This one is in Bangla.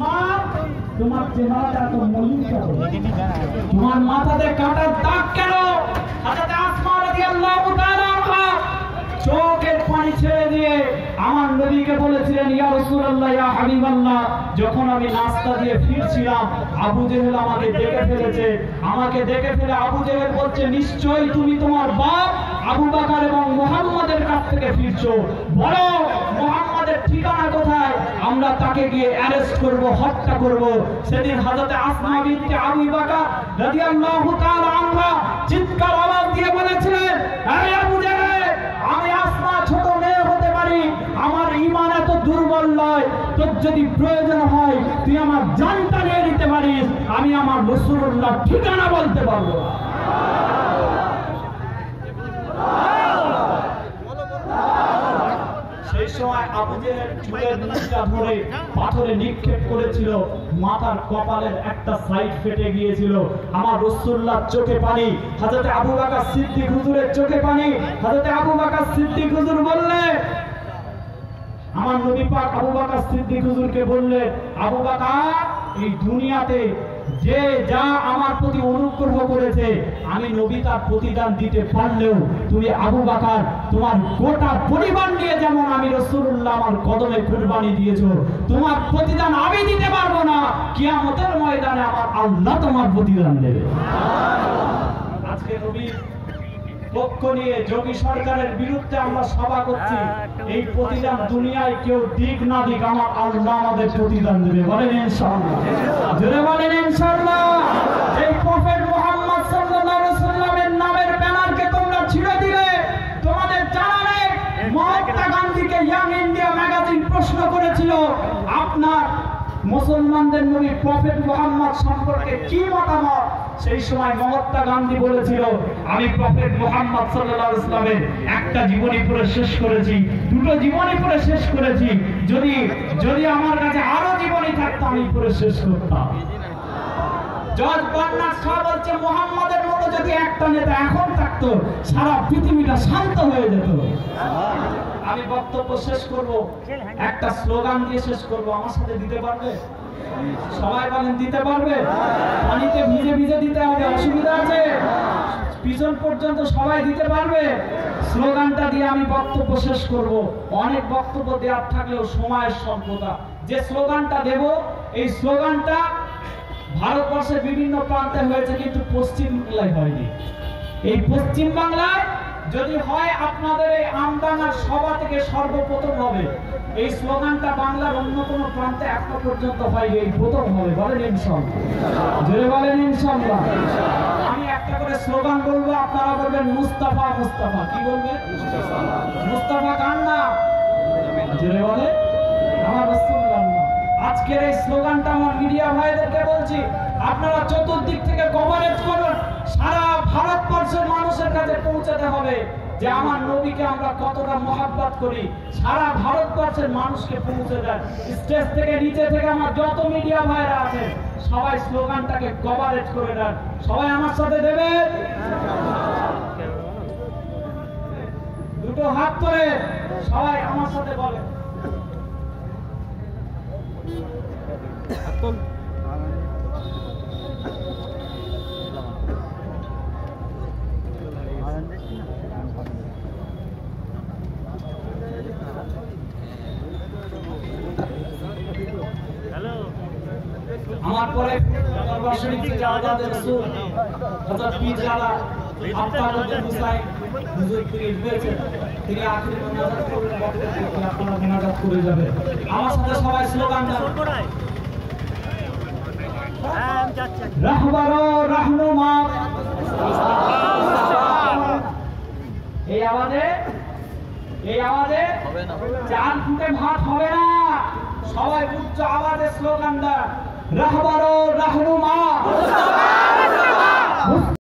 মা তোমার চেহারাটা তো মলিন কেন, তোমার মাথাতে কাটার দাগ কেন? হযরত আসমা রাদিয়াল্লাহু তাআলা আনহা চোখের পানি ছেড়ে দিয়ে আমার নবীকে বলেছিলেন, ইয়া রাসূলুল্লাহ, ইয়া হাবিবাল্লাহ, যখন আমি নাস্তা দিয়ে ফিরছিলাম আবু জেহেল আমাকে দেখে ফেলেছে। আমাকে দেখে ফেলে আবু জেহেল বলছে, নিশ্চয়ই তুমি তোমার বাপ আবু বকর এবং মুহাম্মাদের কাছ থেকে ফিরছো, বলো মুহাম্মাদের ঠিকানা কোথায়, আমরা তাকে গিয়ে অ্যারেস্ট করব, হত্যা করব। সেদিন হযরত আসমা বিনতে আবু বকর রাদিয়াল্লাহু তাআলা আনহা চিৎকার আওয়াজ দিয়ে বলেছিলেন, আরে আবু জেহেল, আমি আসমা ছোট মেয়ে হতে পারি, আমার ঈমান এত দুর্বল নয়, তোর যদি প্রয়োজন হয় তুই আমার জানটা নিয়ে নিতে পারিস, আমি আমার রাসূলুল্লাহর ঠিকানা বলতে পারবো। সেই সময় আবু জেহেল চুলের মুঠটা ধরে পাথরে নিক্ষেপ করেছিল, মাথার কপালের একটা সাইড ফেটে গিয়েছিল। আমার রাসূলুল্লাহর চোখে পানি, হযরত আবু বকর সিদ্দিক হুজুরের চোখে পানি। হযরত আবু বকর সিদ্দিক হুজুর বললেন, আমার নবী পাক আবু বকর সিদ্দিক হুজুরকে বললেন, আবু বকর, এই দুনিয়াতে যে যা আমার প্রতি অনুগ্রহ করেছে আমি নবী তার প্রতিদান দিতে পারলেও তুমি আবু বকর তোমার গোটা পরিবার নিয়ে যেমন আমি রাসূলুল্লাহ আমার কদমে কুরবানি দিয়েছো, তোমার প্রতিদান আমি দিতে পারবো না, কিয়ামতের ময়দানে আমার আল্লাহ তোমার প্রতিদান দেবে। আজকে নবী পক্ষ নিয়ে যোগী সরকারের বিরুদ্ধে আমরা সভা করছি, এই প্রতিদান দুনিয়ায় কেউ দিক না দিক আমার আল্লাহ আমাদের প্রতিদান দেবে। বলেন ইনশাআল্লাহ, জোরে বলেন ইনশাআল্লাহ। এই প্রফেট মুহাম্মদ সাল্লাল্লাহু আলাইহি ওয়াসাল্লামের নামের ব্যানারকে তোমরা ছিঁড়ে দিলে, তোমাদের জানা নেই মহাত্মা গান্ধীকে ইয়াং ইন্ডিয়া ম্যাগাজিন প্রশ্ন করেছিল, আপনার মুসলমানদের নবী প্রফেট মুহাম্মদ সম্পর্কে কি মতামত? সেই সময় মহাত্মা গান্ধী বলেছিল, আমি প্রফেট মুহাম্মদ সাল্লাল্লাহু আলাইহি ওয়াসাল্লামের একটা জীবনী পড়ে শেষ করেছি, দুটো জীবনী পড়ে শেষ করেছি, যদি আমার কাছে আরো জীবনী থাকতো আমি পড়ে শেষ করতাম। জর্জ বার্নার্ড শাহ বলছে, মুহাম্মাদের মতো যদি একটা নেতা এখন থাকতো সারা পৃথিবীটা শান্ত হয়ে যেত। আমি বক্তব্য শেষ করব, একটা স্লোগান দিয়ে শেষ করব, আমার সাথে দিতে পারবে? সবাই বলেন দিতে পারবে? পানিতে ভিজে ভিজে দিতে হবে, অসুবিধা আছে? পিছন পর্যন্ত সবাই দিতে পারবে? স্লোগানটা দিয়ে আমি বক্তব্য শেষ করব। অনেক বক্তব্য দেওয়ার থাকলেও সময়ের স্বল্পতা, যে স্লোগানটা দেব এই স্লোগানটা ভারতবর্ষের বিভিন্ন প্রান্তে হয়েছে, কিন্তু পশ্চিম বাংলায় হয়নি। এই পশ্চিম বাংলায় যদি হয় আপনাদের এই আমডাঙ্গার সভা থেকে সর্বপ্রথম হবে। এই স্লোগানটা বাংলার অন্য কোনো প্রান্তে এখনো পর্যন্ত হয়নি, এই প্রথম হবে। বলেন ইনশাআল্লাহ, জোরে বলেন ইনশাআল্লাহ। আমি একটা করে স্লোগান বলবো, আপনারা বলবেন মুস্তাফা মুস্তাফা। কি বলবেন? মুস্তাফা কার নাম? জোরে বলে, আমার রাসূলুল্লাহর নাম। আজকের এই স্লোগানটা আমার মিডিয়া ভাইদেরকে বলছি, আপনারা চতুর্দিক থেকে কভারেজ করুন, সারা ভারতবর্ষের মানুষের কাছে পৌঁছাতে হবে যে আমার নবীকে আমরা কতটা মহব্বত করি। সারা ভারতবর্ষের মানুষকে পৌঁছে দেন। স্টেজ থেকে নিচে থেকে আমার যত মিডিয়া ভাইরা আছে সবাই স্লোগানটাকে কভারেজ করে দেন। সবাই আমার সাথে দেবেন? দুটো হাত করে সবাই আমার সাথে বলেন। আমার পরে দরবার শরীফে জাওয়াতে রাসূল হযরত পীর জালা আব্দুল হুসাইন হুজুর থেকে এসেছেন, তিনি আখির মুনাজাত করবেন, বক্তব্য আপনারা মুনাজাত করে যাবেন। আমার সাথে সবাই স্লোগান দেন, রাহবারো রাহনুমা। এই আওয়াজে চাল ফুটে ভাত হবে না, সবাই উচ্চ আওয়াজে স্লোগান দেন, রাহবারো রাহনুমা।